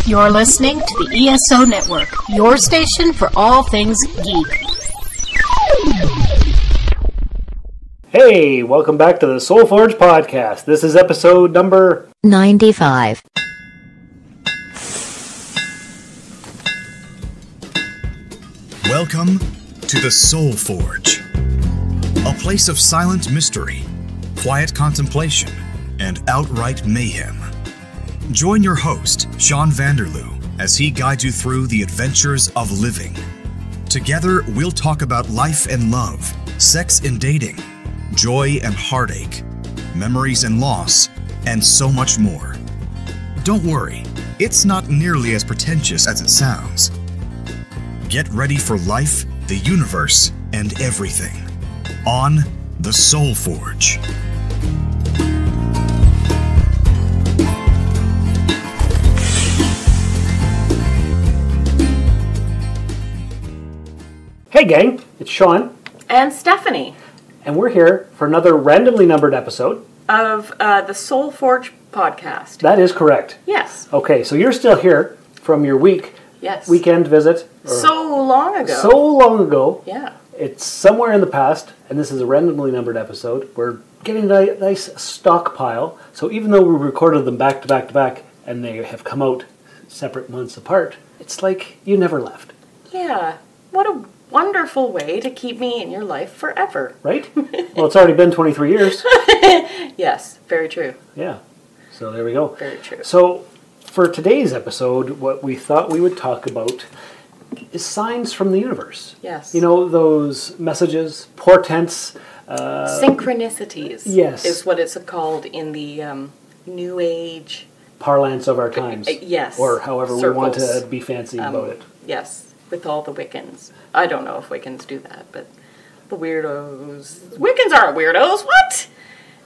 You're listening to the ESO Network, your station for all things geek. Hey, welcome back to the SoulForge podcast. This is episode number 95. Welcome to the SoulForge, a place of silent mystery, quiet contemplation, and outright mayhem. Join your host, Sean Vanderloo, as he guides you through the adventures of living. Together, we'll talk about life and love, sex and dating, joy and heartache, memories and loss, and so much more. Don't worry, it's not nearly as pretentious as it sounds. Get ready for life, the universe, and everything on the SoulForge. Hey gang, it's Sean. And Stephanie. And we're here for another randomly numbered episode Of the SoulForge podcast. That is correct. Yes. Okay, so you're still here from your Yes. weekend visit. So long ago. So long ago. Yeah. It's somewhere in the past, and this is a randomly numbered episode. We're getting a nice stockpile, so even though we recorded them back to back to back, and they have come out separate months apart, it's like you never left. Yeah. What a wonderful way to keep me in your life forever. Right? Well, it's already been 23 years. Yes. Very true. Yeah. So there we go. Very true. So for today's episode, what we thought we would talk about is signs from the universe. Yes. You know, those messages, portents. Synchronicities. Yes. Is what it's called in the New Age. Parlance of our times. Yes. Or however we want Circles. to be fancy about it. Yes. With all the Wiccans. I don't know if Wiccans do that, but the weirdos. Wiccans aren't weirdos. What?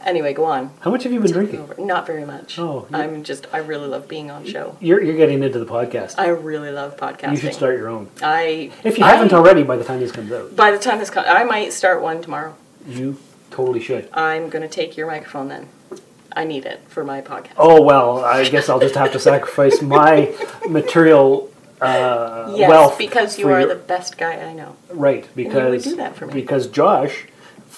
Anyway, go on. How much have you been drinking? Not very much. Oh, I really love being on show. You're getting into the podcast. I really love podcasting. You should start your own. If you I haven't already by the time this comes out. By the time this comes, I might start one tomorrow. You totally should. I'm going to take your microphone then. I need it for my podcast. Oh, well, I guess I'll just have to sacrifice my material yes, wealth. Because you are the best guy I know. Right, because and you would do that for me. Because Josh,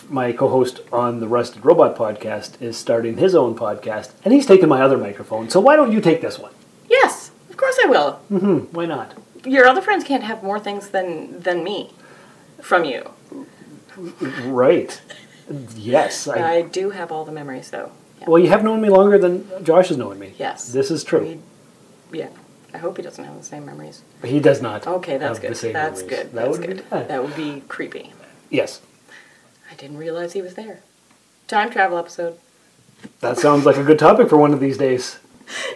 my co-host on the Rusted Robot podcast, is starting his own podcast, and he's taking my other microphone. So why don't you take this one? Yes, of course I will. Mm-hmm. Why not? Your other friends can't have more things than me from you. Right. Yes. I do have all the memories, though. Yeah. Well, you have known me longer than Josh has known me. Yes. This is true. Yeah. I hope he doesn't have the same memories. He does not. Okay, that's have good. The same That's memories. good. That That's would good. be bad. That would be creepy. Yes. I didn't realize he was there. Time travel episode. That sounds like a good topic for one of these days.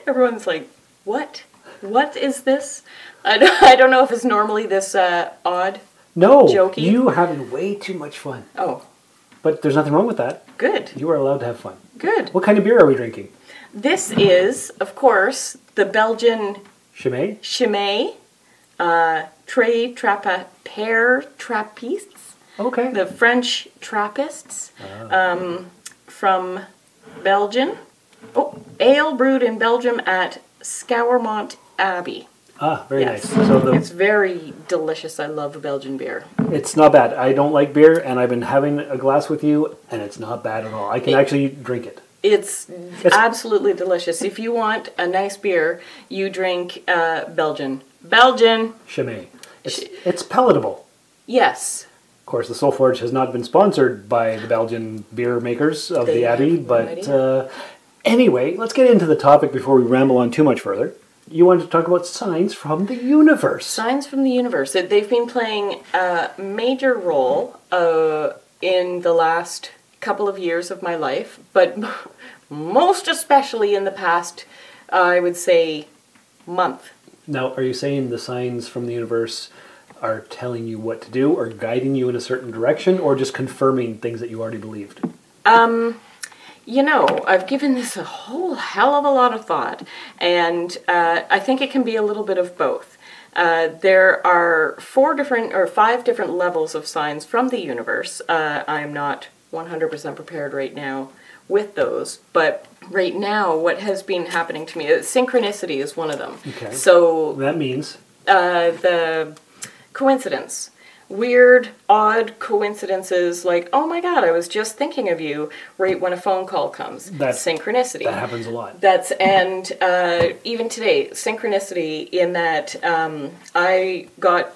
Everyone's like, what? What is this? I don't know if it's normally this odd. No, jokey. You are having way too much fun. Oh. But there's nothing wrong with that. Good. You are allowed to have fun. Good. What kind of beer are we drinking? This is, of course, the Belgian Chimay? Chimay, Pear Trappistes. Okay. The French Trappists from Belgium. Oh, ale brewed in Belgium at Scourmont Abbey. Ah, very Yes. nice. So It's very delicious. I love Belgian beer. it's not bad. I don't like beer, and I've been having a glass with you, and it's not bad at all. I can actually drink it. It's absolutely delicious. If you want a nice beer, you drink Belgian. Chimay. It's palatable. Yes. Of course, the SoulForge has not been sponsored by the Belgian beer makers of They the Abbey, have no but idea. anyway, let's get into the topic before we ramble on too much further. You wanted to talk about signs from the universe. Signs from the universe. They've been playing a major role in the last couple of years of my life, but most especially in the past, I would say, month. Now, are you saying the signs from the universe are telling you what to do or guiding you in a certain direction or just confirming things that you already believed? You know, I've given this a whole hell of a lot of thought, and I think it can be a little bit of both. There are 5 different levels of signs from the universe. I'm not 100% prepared right now with those. But right now, what has been happening to me, synchronicity is one of them. Okay. So That means? the coincidence. Weird, odd coincidences like, oh my god, I was just thinking of you right when a phone call comes. That's synchronicity. That happens a lot. And even today, synchronicity in that I got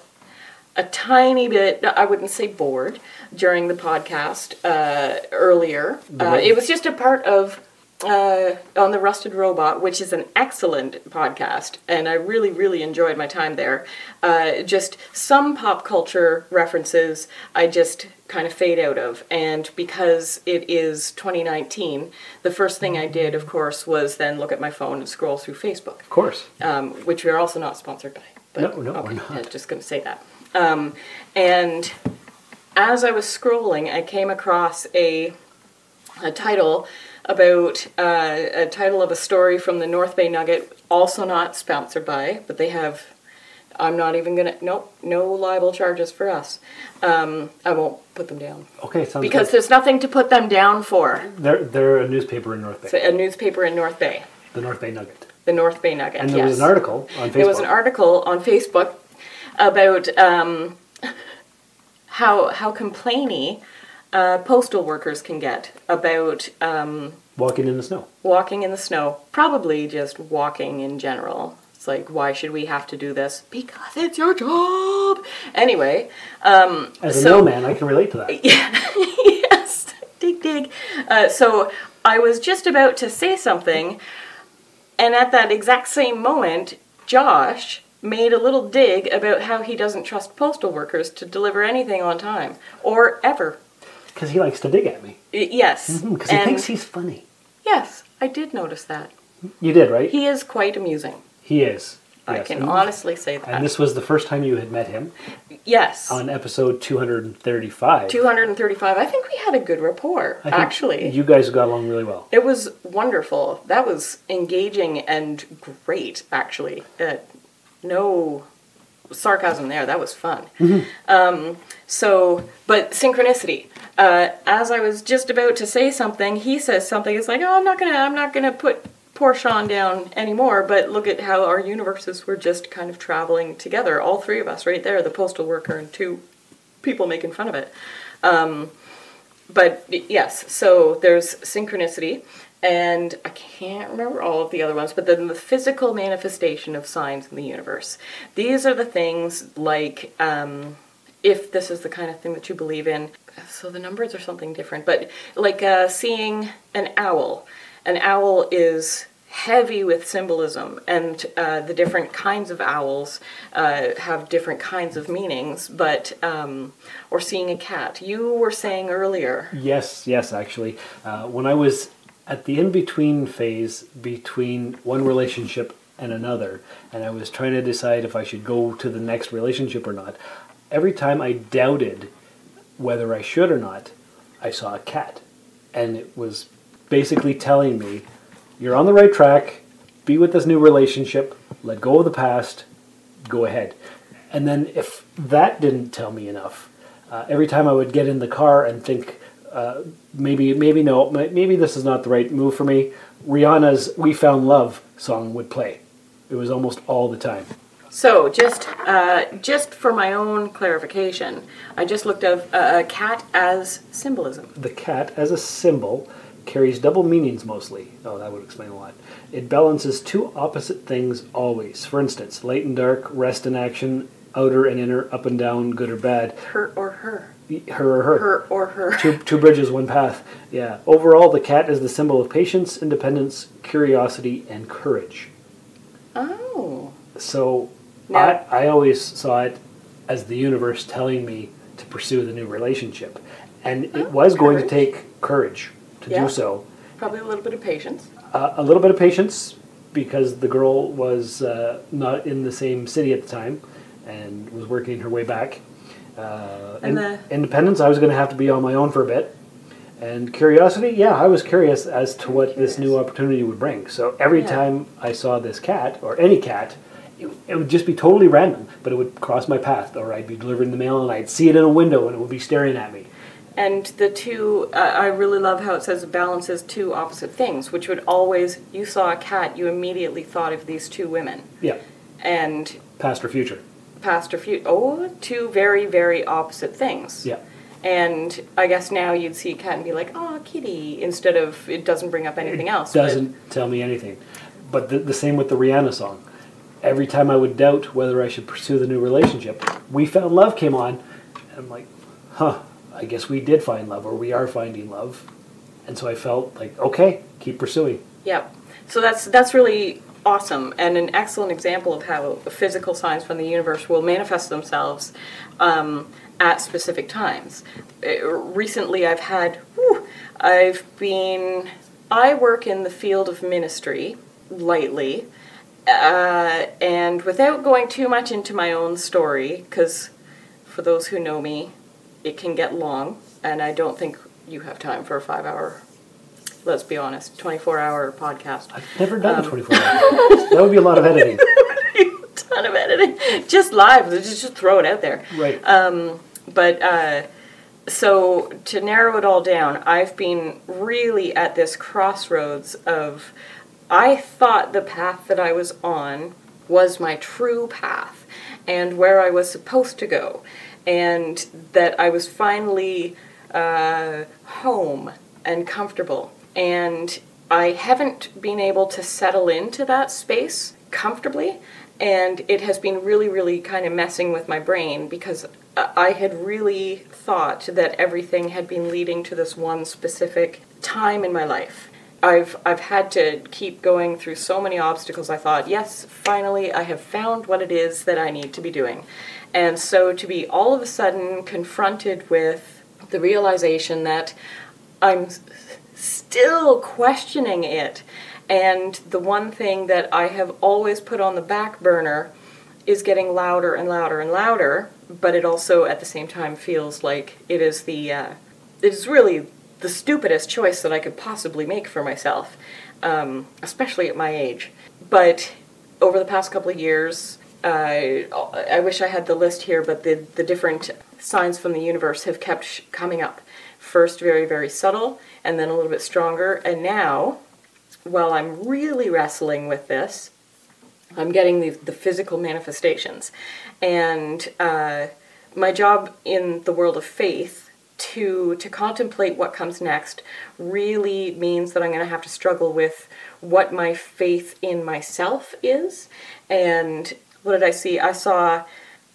a tiny bit, I wouldn't say bored, during the podcast earlier. It was just a part of on the Rusted Robot, which is an excellent podcast, and I really, really enjoyed my time there. Just some pop culture references I just kind of fade out of, and because it is 2019, the first thing I did, of course, was then look at my phone and scroll through Facebook. Of course. Which we are also not sponsored by. But, no, okay, we're not. I'm just going to say that. And as I was scrolling, I came across a title about a title of a story from the North Bay Nugget, also not sponsored by, but they have, I'm not even gonna, nope, no libel charges for us. I won't put them down. Okay, sounds because good. there's nothing to put them down for. They're a newspaper in North Bay. So a newspaper in North Bay. The North Bay Nugget. The North Bay Nugget, And there was an article on Facebook. There was an article on Facebook about how complainy postal workers can get about walking in the snow. Walking in the snow. Probably just walking in general. It's like, why should we have to do this? Because it's your job. Anyway. As a mailman, I can relate to that. Yes. Dig, dig. So I was just about to say something, and at that exact same moment, Josh made a little dig about how he doesn't trust postal workers to deliver anything on time. Or ever. Because he likes to dig at me. Yes. Because he thinks he's funny. Yes, I did notice that. You did, right? He is quite amusing. He is. I Yes. can honestly say that. And this was the first time you had met him? Yes. On episode 235. 235. I think we had a good rapport, actually. You guys got along really well. It was wonderful. That was engaging and great, actually. No sarcasm there. That was fun. Mm-hmm. But synchronicity. As I was just about to say something, he says something. It's like, oh, I'm not gonna put poor Sean down anymore. But look at how our universes were just kind of traveling together. All three of us, right there, the postal worker and two people making fun of it. But yes, so there's synchronicity. And I can't remember all of the other ones, but then the physical manifestation of signs in the universe. These are the things like, if this is the kind of thing that you believe in, so the numbers are something different, but like seeing an owl. An owl is heavy with symbolism, and the different kinds of owls have different kinds of meanings, but, or seeing a cat. You were saying earlier. Yes, actually. When I was at the in-between phase between one relationship and another, and I was trying to decide if I should go to the next relationship or not, every time I doubted whether I should or not, I saw a cat. And it was basically telling me, you're on the right track, be with this new relationship, let go of the past, go ahead. And then if that didn't tell me enough, every time I would get in the car and think, maybe this is not the right move for me, Rihanna's We Found Love song would play. It was almost all the time. So, just for my own clarification, I just looked up a cat as symbolism. The cat as a symbol carries double meanings mostly. Oh, that would explain a lot. It balances two opposite things always. For instance, light and dark, rest and action, outer and inner, up and down, good or bad. Her or her. Her or her. Her or her. Two bridges, one path. Yeah. Overall, the cat is the symbol of patience, independence, curiosity, and courage. Oh. So Now, I always saw it as the universe telling me to pursue the new relationship. And it was going to take courage to do so. Probably a little bit of patience. A little bit of patience, because the girl was not in the same city at the time and was working her way back. Independence, I was going to have to be on my own for a bit. And curiosity, yeah, I was curious as to what this new opportunity would bring. So every time I saw this cat, or any cat, it would just be totally random, but it would cross my path, or I'd be delivering the mail and I'd see it in a window and it would be staring at me. And the two, I really love how it says it balances two opposite things, which would always, you saw a cat, you immediately thought of these two women. Yeah. And Past or future. past or future. Oh, two very, very opposite things. Yeah. And I guess now you'd see a cat and be like, oh, kitty, instead of it doesn't bring up anything else. Doesn't tell me anything. But the same with the Rihanna song. Every time I would doubt whether I should pursue the new relationship, We Found Love came on, and I'm like, I guess we did find love, or we are finding love. And so I felt like, okay, keep pursuing. Yep. So that's really awesome, and an excellent example of how physical signs from the universe will manifest themselves at specific times. Recently I work in the field of ministry, lightly, and without going too much into my own story, because for those who know me, it can get long, and I don't think you have time for a 5-hour, let's be honest, 24-hour podcast. I've never done a 24 hours. That would be a lot of editing. A ton of editing. Just live, just throw it out there. Right. So to narrow it all down, I've been really at this crossroads of, I thought the path that I was on was my true path and where I was supposed to go, and that I was finally home and comfortable. And I haven't been able to settle into that space comfortably, and it has been really, really kind of messing with my brain, because I had really thought that everything had been leading to this one specific time in my life. I've had to keep going through so many obstacles. I thought, yes, finally I have found what it is that I need to be doing. And so to be all of a sudden confronted with the realization that I'm still questioning it, and the one thing that I have always put on the back burner is getting louder and louder and louder, but it also at the same time feels like it is really the stupidest choice that I could possibly make for myself, especially at my age. But over the past couple of years, I wish I had the list here, but the different signs from the universe have kept coming up. First very, very subtle, and then a little bit stronger, and now, while I'm really wrestling with this, I'm getting the physical manifestations. And my job in the world of faith, to contemplate what comes next, really means that I'm going to have to struggle with what my faith in myself is. And what did I see? I saw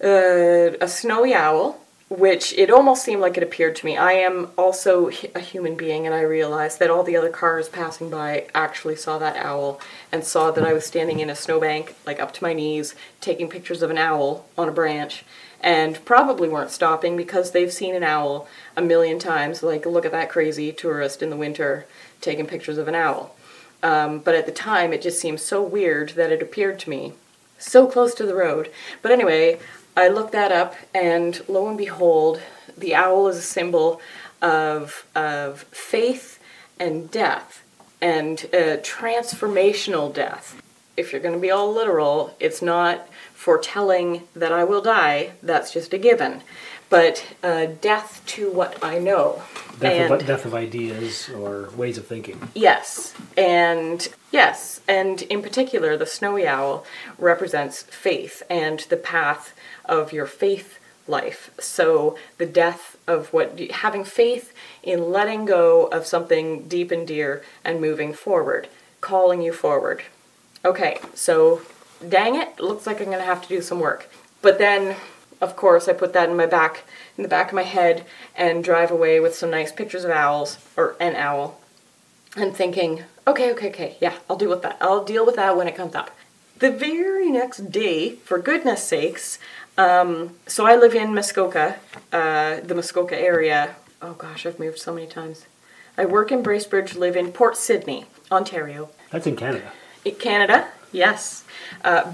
a snowy owl, which it almost seemed like it appeared to me. I am also a human being, and I realized that all the other cars passing by actually saw that owl and saw that I was standing in a snowbank, like up to my knees, taking pictures of an owl on a branch, and probably weren't stopping because they've seen an owl a million times, like, look at that crazy tourist in the winter taking pictures of an owl. But at the time, it just seemed so weird that it appeared to me so close to the road. But anyway, I looked that up, and lo and behold, the owl is a symbol of faith and death, and transformational death. If you're going to be all literal, it's not foretelling that I will die, that's just a given, but death to what I know. Death of ideas or ways of thinking. Yes, and in particular, the snowy owl represents faith and the path of your faith life. So the death of having faith in letting go of something deep and dear and moving forward, calling you forward. Okay, so dang it, looks like I'm going to have to do some work. But then, of course, I put that in the back of my head and drive away with some nice pictures of owls, or an owl, and thinking, okay, yeah, I'll deal with that. I'll deal with that when it comes up. The very next day, for goodness sakes, so I live in Muskoka, the Muskoka area. Oh gosh, I've moved so many times. I work in Bracebridge, live in Port Sydney, Ontario. That's in Canada. Canada, yes.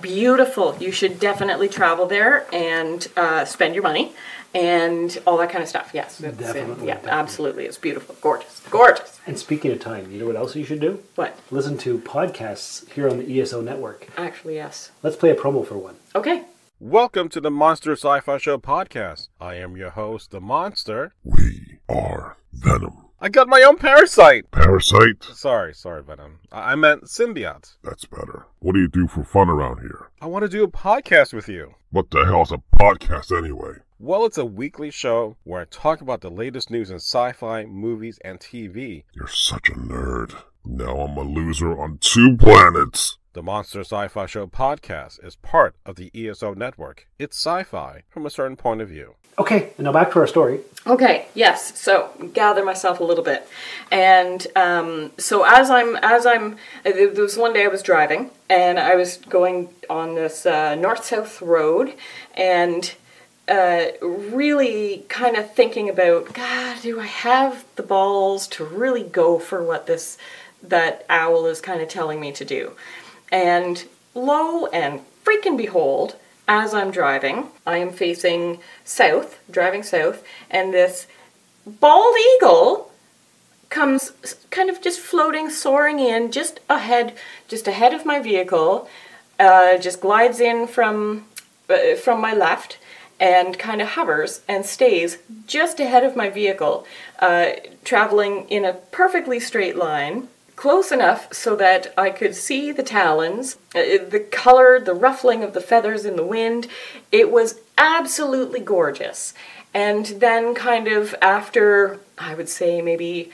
Beautiful. You should definitely travel there and spend your money and all that kind of stuff. Yes. Definitely. Absolutely. It's beautiful. Gorgeous. And speaking of time, you know what else you should do? What? Listen to podcasts here on the ESO network. Actually, yes. Let's play a promo for one. Okay. Welcome to the Monster Sci-Fi Show podcast. I am your host, The Monster. We are Venom. I got my own parasite! Parasite? Sorry, Venom. I meant symbiote. That's better. What do you do for fun around here? I want to do a podcast with you. What the hell is a podcast anyway? Well, it's a weekly show where I talk about the latest news in sci-fi, movies, and TV. You're such a nerd. Now I'm a loser on 2 planets. The Monster Sci-Fi Show podcast is part of the ESO network. It's sci-fi from a certain point of view. Okay, and now back to our story. Okay, yes. So gather myself a little bit, and so as I'm, there was one day I was driving, and I was going on this north-south road, and really kind of thinking about, God, do I have the balls to really go for what that owl is kind of telling me to do? And lo and freaking behold, as I'm driving, I am facing south, driving south, and this bald eagle comes kind of just floating, soaring in just ahead of my vehicle, just glides in from my left, and kind of hovers and stays just ahead of my vehicle, traveling in a perfectly straight line, close enough so that I could see the talons, the color, the ruffling of the feathers in the wind. It was absolutely gorgeous. And then kind of after, I would say maybe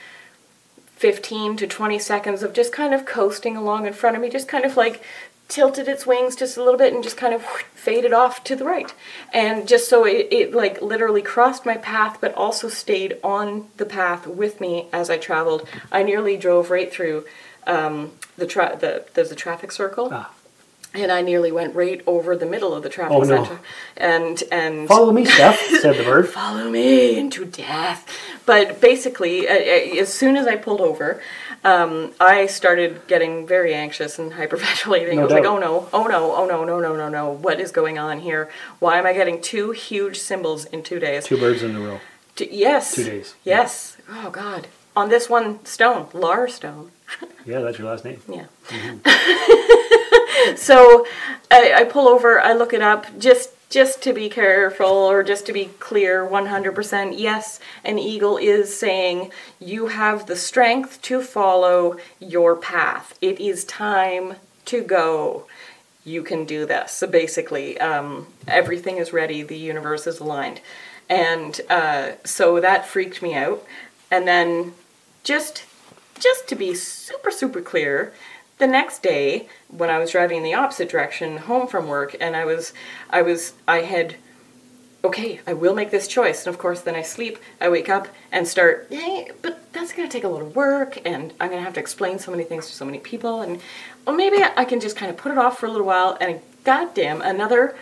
15 to 20 seconds of just kind of coasting along in front of me, just kind of like tilted its wings just a little bit and just kind of faded off to the right. And just so it like literally crossed my path, but also stayed on the path with me as I traveled. I nearly drove right through there's a traffic circle. And I nearly went right over the middle of the traffic center. And follow me, Steph, said the bird. Follow me into death. But basically, as soon as I pulled over, I started getting very anxious and hyperventilating. I was like, oh no, what is going on here? Why am I getting 2 huge symbols in 2 days? 2 birds in a row. Yes. 2 days. Yes. Yeah. Oh, God. On this one stone, Lar Stone. Yeah, that's your last name. Yeah. Mm-hmm. So I pull over, I look it up, just to be careful, or just to be clear, 100%, yes, an eagle is saying you have the strength to follow your path. It is time to go. You can do this. So basically, everything is ready. The universe is aligned. And so that freaked me out. And then just to be super, super clear, the next day, when I was driving in the opposite direction home from work, and I had, okay, I will make this choice. And of course, then I sleep, I wake up and start, hey, but that's going to take a lot of work, and I'm going to have to explain so many things to so many people, and well, maybe I can just kind of put it off for a little while, and goddamn, another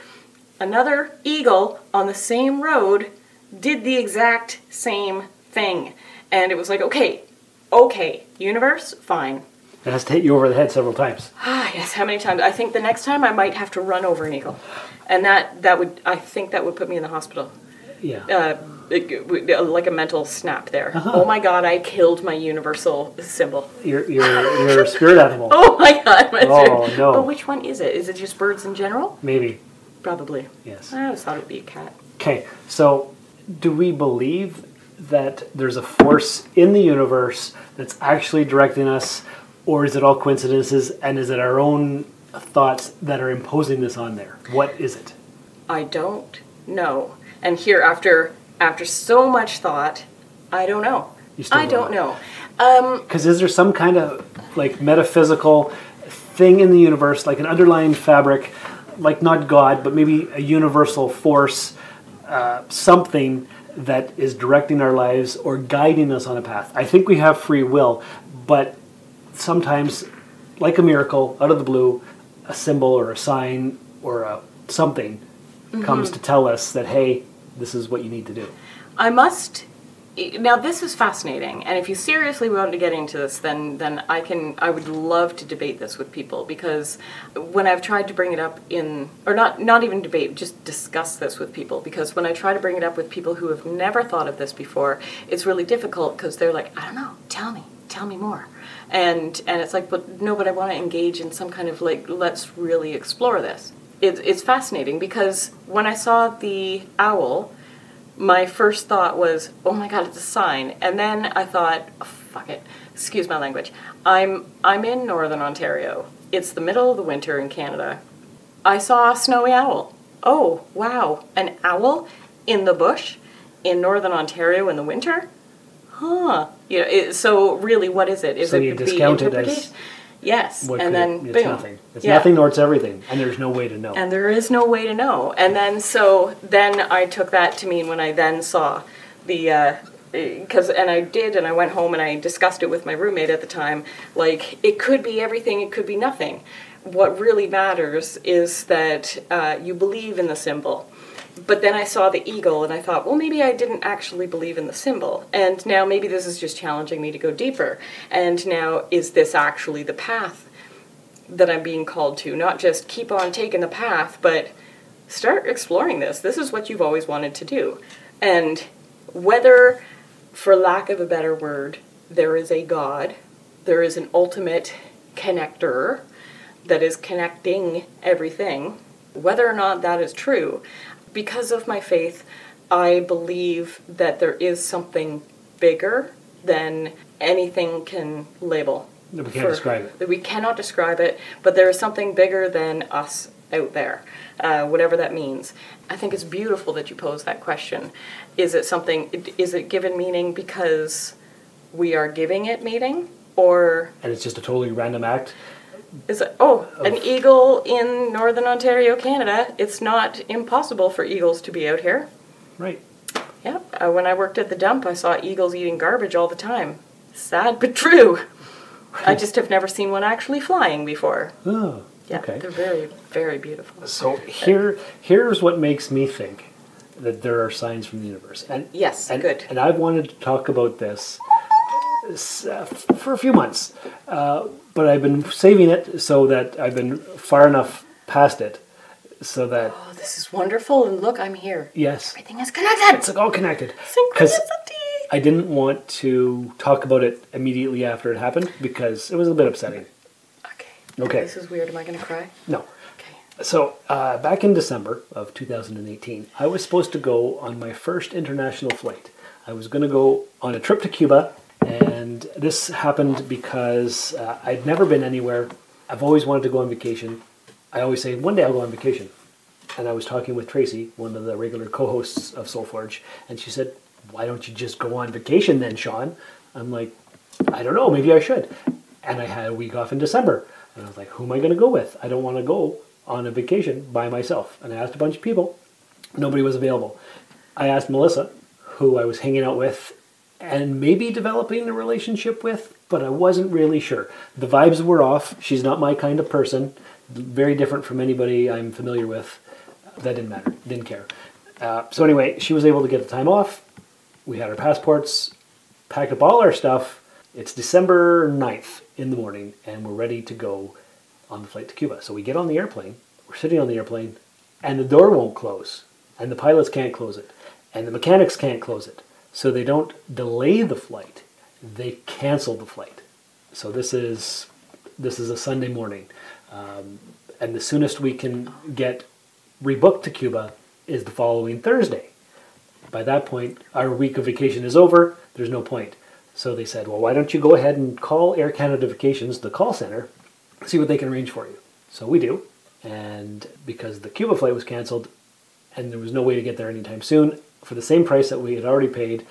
eagle on the same road did the exact same thing. And it was like, okay, universe, fine. It has to hit you over the head several times. Ah, yes. How many times? I think the next time I might have to run over an eagle, and that would put me in the hospital. Yeah. Like a mental snap there. Oh my God! I killed my universal symbol. Your spirit animal. Oh my God! No. But which one is it? Is it just birds in general? Maybe. Probably. Yes. I always thought it would be a cat. Okay, so do we believe that there's a force in the universe that's actually directing us? Or is it all coincidences, and is it our own thoughts that are imposing this on there? What is it? I don't know. And here, after so much thought, I don't know. I don't know. Because is there some kind of like metaphysical thing in the universe, like an underlying fabric, like not God, but maybe a universal force, something that is directing our lives or guiding us on a path? I think we have free will, but sometimes, like a miracle, out of the blue, a symbol or a sign or something comes to tell us that, hey, this is what you need to do. Now this is fascinating, and if you seriously want to get into this, then I would love to debate this with people, because when I've tried to bring it up not even debate, just discuss this with people, because when I try to bring it up with people who have never thought of this before, it's really difficult, because they're like, I don't know, tell me more. And it's like, but I want to engage in some kind of like, let's really explore this. It's fascinating, because when I saw the owl my first thought was, oh my God, it's a sign. And then I thought, oh, fuck it, excuse my language. I'm in Northern Ontario. It's the middle of the winter in Canada. I saw a snowy owl. Oh, wow, an owl in the bush in Northern Ontario in the winter? Huh. So really, what is it? Is so it you discount it as... Yes, and then it's boom. nothing. It's nothing or it's everything, and there's no way to know. And there is no way to know. And then I took that to mean when I then saw the, I went home and I discussed it with my roommate at the time, like, it could be everything, it could be nothing. What really matters is that you believe in the symbol. But then I saw the eagle and I thought, well, maybe I didn't actually believe in the symbol. And now maybe this is just challenging me to go deeper. And now, is this actually the path that I'm being called to? Not just keep on taking the path, but start exploring this. This is what you've always wanted to do. And whether, for lack of a better word, there is a God, there is an ultimate connector that is connecting everything, whether or not that is true, because of my faith, I believe that there is something bigger than anything can label. We can't describe it. We cannot describe it, but there is something bigger than us out there, whatever that means. I think it's beautiful that you pose that question. Is it given meaning because we are giving it meaning? Or... And it's just a totally random act? Is it, an eagle in Northern Ontario, Canada. It's not impossible for eagles to be out here. Right. Yeah. When I worked at the dump, I saw eagles eating garbage all the time. Sad but true. I just have never seen one actually flying before. Oh, yeah, okay. They're very, very beautiful. So here's what makes me think that there are signs from the universe. Good. And I've wanted to talk about this for a few months, but I've been saving it so that I've been far enough past it so that... Oh, this is wonderful, and look, I'm here. Yes. Everything is connected. It's all connected. Synchronicity. I didn't want to talk about it immediately after it happened because it was a bit upsetting. Okay. This is weird. Am I going to cry? No. Okay. So, back in December of 2018, I was supposed to go on my first international flight. I was going to go on a trip to Cuba. And this happened because I'd never been anywhere. I've always wanted to go on vacation. I always say, one day I'll go on vacation. And I was talking with Tracy, one of the regular co-hosts of Soulforge, and she said, why don't you just go on vacation then, Sean? I'm like, I don't know, maybe I should. And I had a week off in December. And I was like, who am I going to go with? I don't want to go on a vacation by myself. And I asked a bunch of people. Nobody was available. I asked Melissa, who I was hanging out with and maybe developing a relationship with, but I wasn't really sure. The vibes were off. She's not my kind of person. Very different from anybody I'm familiar with. That didn't matter. Didn't care. So anyway, she was able to get the time off. We had our passports, packed up all our stuff. It's December 9th in the morning, and we're ready to go on the flight to Cuba. So we get on the airplane. We're sitting on the airplane, and the door won't close, and the pilots can't close it, and the mechanics can't close it. So they don't delay the flight, they cancel the flight. So this is a Sunday morning. And the soonest we can get rebooked to Cuba is the following Thursday. By that point, our week of vacation is over, there's no point. So they said, well, why don't you go ahead and call Air Canada Vacations, the call center, see what they can arrange for you. So we do. And because the Cuba flight was canceled and there was no way to get there anytime soon, for the same price that we had already paid,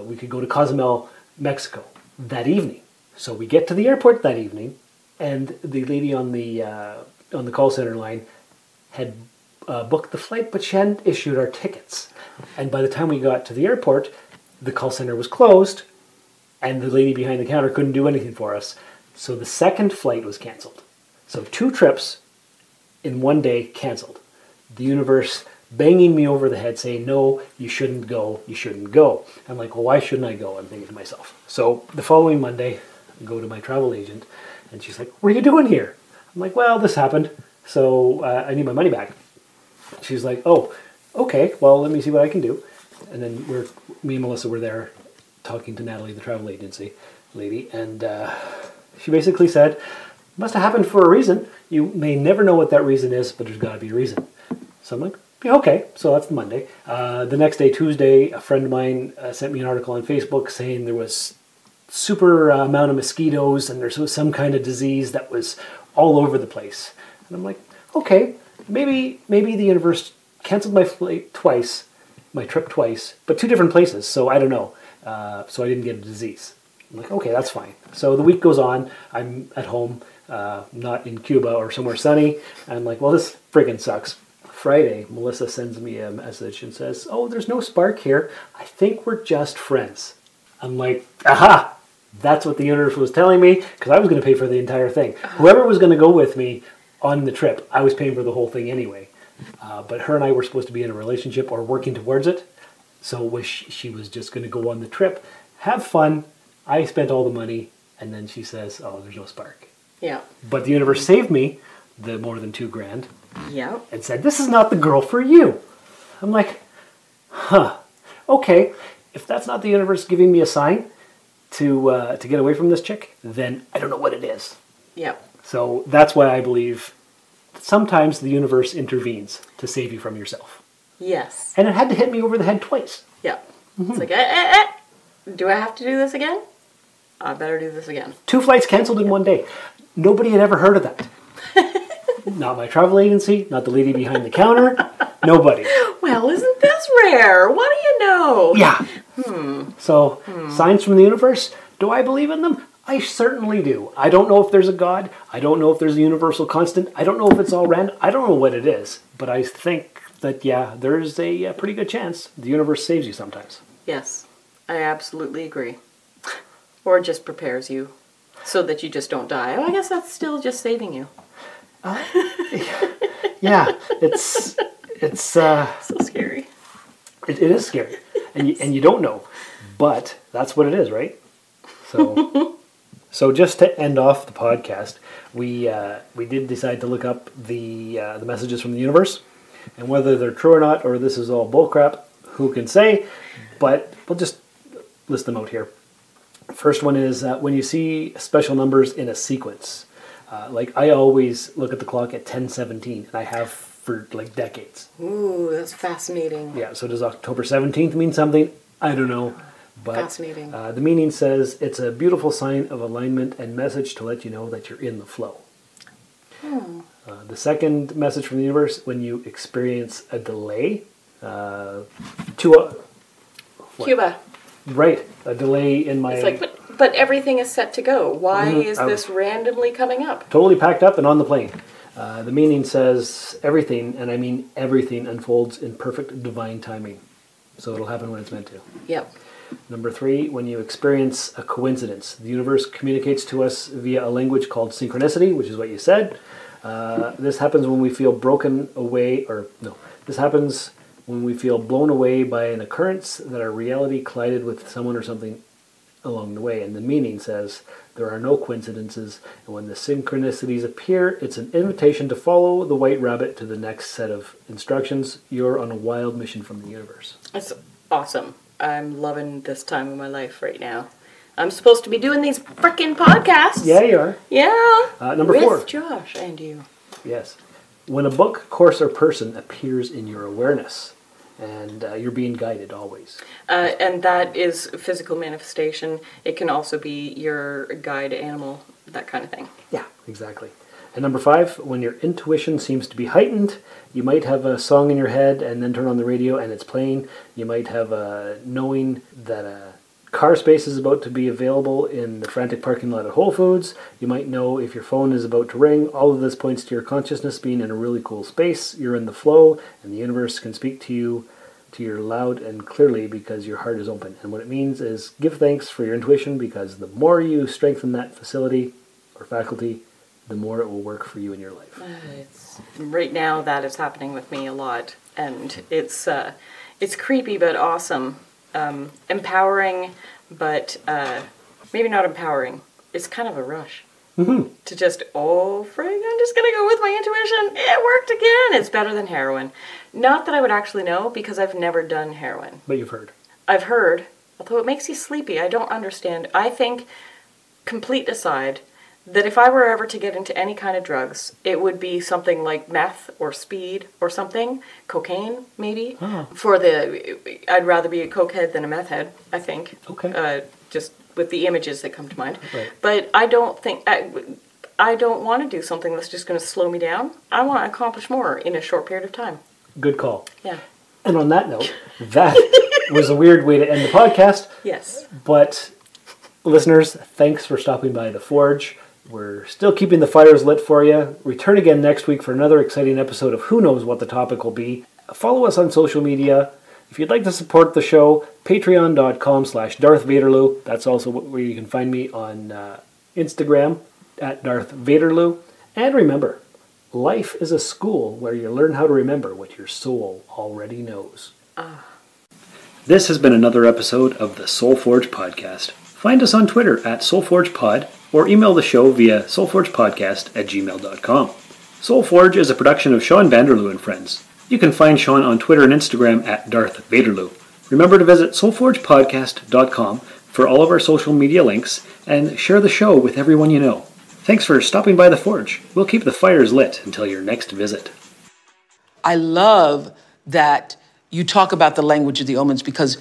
we could go to Cozumel, Mexico that evening. So we get to the airport that evening, and the lady on the call center line had booked the flight, but she hadn't issued our tickets. And by the time we got to the airport, the call center was closed, and the lady behind the counter couldn't do anything for us. So the second flight was canceled. So 2 trips in one day canceled. The universe banging me over the head saying, no, you shouldn't go, you shouldn't go. I'm like, well, why shouldn't I go? I'm thinking to myself. So the following Monday, I go to my travel agent, and she's like, what are you doing here? I'm like, well, this happened, so I need my money back. She's like, oh, okay, well, let me see what I can do. And then me and Melissa were there talking to Natalie, the travel agency lady, and she basically said, must have happened for a reason. You may never know what that reason is, but there's got to be a reason. So I'm like, Yeah, okay, so that's the Monday. The next day, Tuesday, a friend of mine sent me an article on Facebook saying there was super amount of mosquitoes and there was some kind of disease that was all over the place. And I'm like, okay, maybe the universe canceled my flight twice, my trip twice, but 2 different places, so I don't know. So I didn't get a disease. I'm like, okay, that's fine. So the week goes on, I'm at home, not in Cuba or somewhere sunny. I'm like, well, this friggin' sucks. Friday, Melissa sends me a message and says, oh, there's no spark here. I think we're just friends. I'm like, aha! That's what the universe was telling me, because I was going to pay for the entire thing. Whoever was going to go with me on the trip, I was paying for the whole thing anyway. But her and I were supposed to be in a relationship or working towards it. So she was just going to go on the trip, have fun. I spent all the money, and then she says, oh, there's no spark. Yeah. But the universe saved me the more than $2,000. Yeah. And said, this is not the girl for you. I'm like, huh, okay. If that's not the universe giving me a sign to get away from this chick, then I don't know what it is. Yeah. So that's why I believe sometimes the universe intervenes to save you from yourself. Yes. And it had to hit me over the head twice. Yeah. Mm-hmm. It's like, do I have to do this again? I better do this again. 2 flights canceled in one day. Nobody had ever heard of that. Not my travel agency, not the lady behind the counter, nobody. Well, isn't this rare? What do you know? Yeah. So, signs from the universe, do I believe in them? I certainly do. I don't know if there's a God. I don't know if there's a universal constant. I don't know if it's all random. I don't know what it is. But I think that, yeah, there's a pretty good chance the universe saves you sometimes. Yes, I absolutely agree. Or just prepares you so that you just don't die. Oh, I guess that's still just saving you. Yeah, it's So scary. It is scary, and you don't know, but that's what it is, right? So just to end off the podcast, we did decide to look up the messages from the universe, and whether they're true or not, or this is all bullcrap, who can say? But we'll just list them out here. First one is when you see special numbers in a sequence. Like I always look at the clock at 10:17, and I have for like decades. Ooh, that's fascinating. Yeah, so does October 17th mean something? I don't know. But Fascinating. The meaning says it's a beautiful sign of alignment and message to let you know that you're in the flow. The second message from the universe, when you experience a delay Cuba. Right, a delay in my... It's like, but everything is set to go. Why is this randomly coming up? Totally packed up and on the plane. The meaning says everything, and I mean everything, unfolds in perfect divine timing. So it'll happen when it's meant to. Yep. Number 3, when you experience a coincidence. The universe communicates to us via a language called synchronicity, which is what you said. This happens when we feel this happens when we feel blown away by an occurrence that our reality collided with someone or something along the way. And the meaning says there are no coincidences, and when the synchronicities appear, it's an invitation to follow the white rabbit to the next set of instructions. You're on a wild mission from the universe. That's awesome. I'm loving this time of my life right now. I'm supposed to be doing these frickin' podcasts. Yeah, you are. Yeah. Number 4. With Josh and you. Yes. When a book, course, or person appears in your awareness, and you're being guided always. And that is physical manifestation. It can also be your guide animal, that kind of thing. Yeah, exactly. And number 5, when your intuition seems to be heightened, you might have a song in your head and then turn on the radio and it's playing. You might have a knowing that a car space is about to be available in the frantic parking lot at Whole Foods. You might know if your phone is about to ring. All of this points to your consciousness being in a really cool space. You're in the flow, and the universe can speak to you loud and clearly because your heart is open. And what it means is give thanks for your intuition, because the more you strengthen that facility or faculty, the more it will work for you in your life. Right now, that is happening with me a lot, and it's creepy but awesome, empowering, but maybe not empowering. It's kind of a rush to just I'm just gonna go with my intuition. It worked again. It's better than heroin. Not that I would actually know, because I've never done heroin. But you've heard. I've heard, although it makes you sleepy. I don't understand. I think, complete aside, that if I were ever to get into any kind of drugs, it would be something like meth or speed or something, cocaine maybe. I'd rather be a cokehead than a meth head, I think. Okay. Just with the images that come to mind. Right. But I don't think I don't want to do something that's just going to slow me down. I want to accomplish more in a short period of time. Good call. Yeah. And on that note, that was a weird way to end the podcast. Yes. But listeners, thanks for stopping by the Forge. We're still keeping the fires lit for you. Return again next week for another exciting episode of who knows what the topic will be. Follow us on social media. If you'd like to support the show, patreon.com/DarthVaderloo. That's also where you can find me on Instagram at DarthVaderloo. And remember, life is a school where you learn how to remember what your soul already knows. This has been another episode of the Soul Forge Podcast. Find us on Twitter at SoulForgePod or email the show via soulforgepodcast@gmail.com. Soul Forge is a production of Sean Vanderloo and Friends. You can find Sean on Twitter and Instagram at Darth Vaderloo. Remember to visit soulforgepodcast.com for all of our social media links and share the show with everyone you know. Thanks for stopping by the Forge. We'll keep the fires lit until your next visit. I love that you talk about the language of the omens because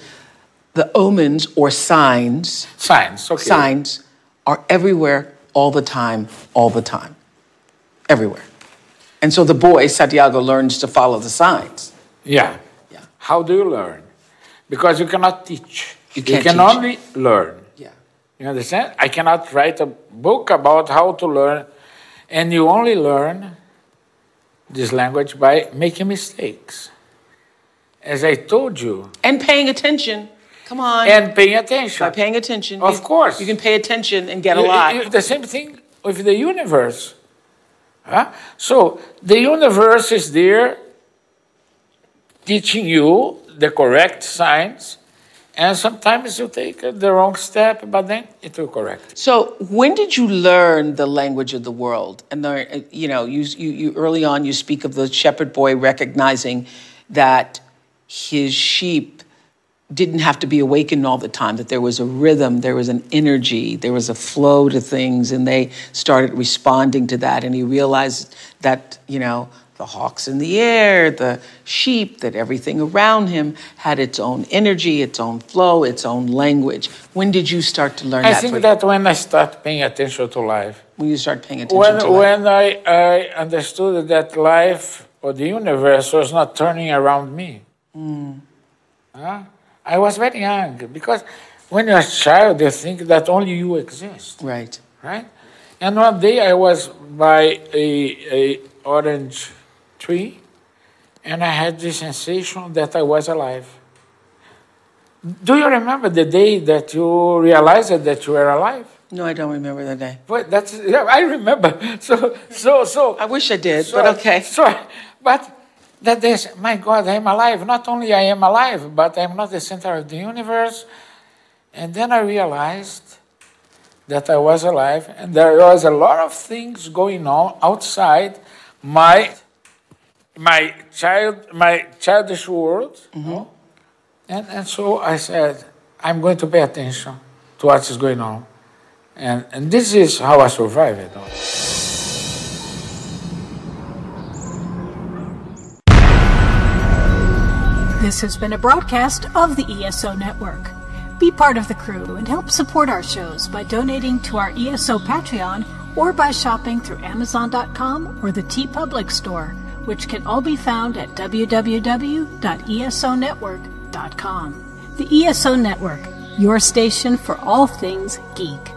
the omens or signs are everywhere all the time, everywhere. And so the boy, Santiago, learns to follow the signs. Yeah. How do you learn? Because you cannot teach. You can teach. only learn. Yeah. You understand? I cannot write a book about how to learn. And you only learn this language by making mistakes. As I told you. And paying attention. Come on. And paying attention. By paying attention. Of course. You can pay attention and get a lot. The same thing with the universe. Huh? So the universe is there teaching you the correct signs, and sometimes you take the wrong step, but then it will correct. So when did you learn the language of the world? And you early on you speak of the shepherd boy recognizing that his sheep didn't have to be awakened all the time, that there was a rhythm, there was an energy, there was a flow to things, and they started responding to that. And he realized that, the hawks in the air, the sheep, that everything around him had its own energy, its own flow, its own language. When did you start to learn that? I think that when I start paying attention to life. When you start paying attention to life. When I understood that life or the universe was not turning around me. I was very young, because when you're a child, you think that only you exist. Right. And one day I was by a orange tree, and I had the sensation that I was alive. Do you remember the day that you realized that you were alive? No, I don't remember that day. But I remember. So. I wish I did, but okay. But that day, my God, I am alive. Not only I am alive, but I am not the center of the universe. And then I realized that I was alive, and there was a lot of things going on outside my childish world. And so I said, I'm going to pay attention to what is going on. And this is how I survived it. This has been a broadcast of the ESO Network. Be part of the crew and help support our shows by donating to our ESO Patreon or by shopping through Amazon.com or the TeePublic store, which can all be found at www.esonetwork.com. The ESO Network, your station for all things geek.